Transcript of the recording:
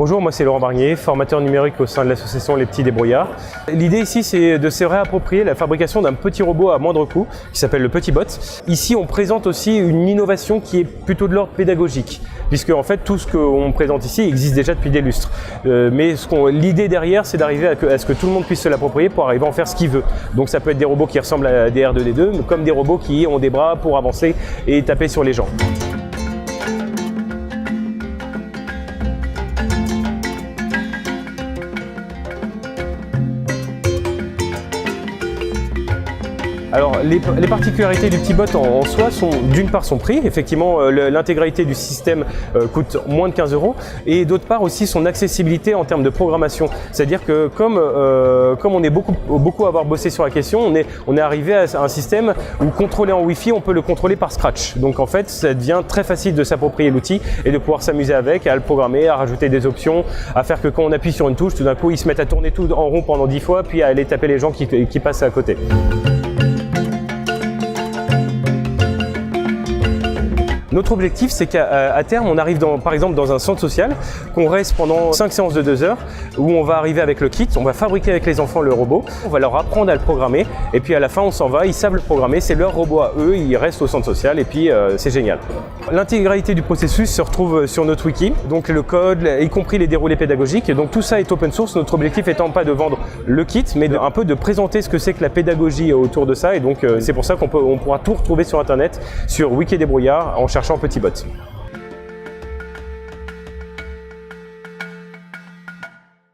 Bonjour, moi c'est Laurent Barnier, formateur numérique au sein de l'association Les Petits Débrouillards. L'idée ici c'est de se réapproprier la fabrication d'un petit robot à moindre coût qui s'appelle le Petit Bot. Ici on présente aussi une innovation qui est plutôt de l'ordre pédagogique, puisque en fait tout ce qu'on présente ici existe déjà depuis des lustres. Mais l'idée derrière c'est d'arriver à ce que tout le monde puisse se l'approprier pour arriver à en faire ce qu'il veut. Donc ça peut être des robots qui ressemblent à des R2D2, comme des robots qui ont des bras pour avancer et taper sur les gens. Alors les particularités du Petit Bot en soi sont d'une part son prix, effectivement l'intégralité du système coûte moins de 15 €, et d'autre part aussi son accessibilité en termes de programmation. C'est-à-dire que comme on est beaucoup à avoir bossé sur la question, on est arrivé à un système où contrôler en Wi-Fi, on peut le contrôler par Scratch. Donc en fait ça devient très facile de s'approprier l'outil et de pouvoir s'amuser avec, à le programmer, à rajouter des options, à faire que quand on appuie sur une touche, tout d'un coup ils se mettent à tourner tout en rond pendant 10 fois, puis à aller taper les gens qui passent à côté. Notre objectif, c'est qu'à terme, on arrive par exemple dans un centre social, qu'on reste pendant 5 séances de 2 heures, où on va arriver avec le kit, on va fabriquer avec les enfants le robot, on va leur apprendre à le programmer, et puis à la fin on s'en va, ils savent le programmer, c'est leur robot à eux, ils restent au centre social, et puis c'est génial. L'intégralité du processus se retrouve sur notre wiki, donc le code, y compris les déroulés pédagogiques, donc tout ça est open source, notre objectif étant pas de vendre le kit, mais un peu de présenter ce que c'est que la pédagogie autour de ça, et donc c'est pour ça qu'on pourra tout retrouver sur internet, sur Wiki Débrouillard, en cherchant Petit Bot.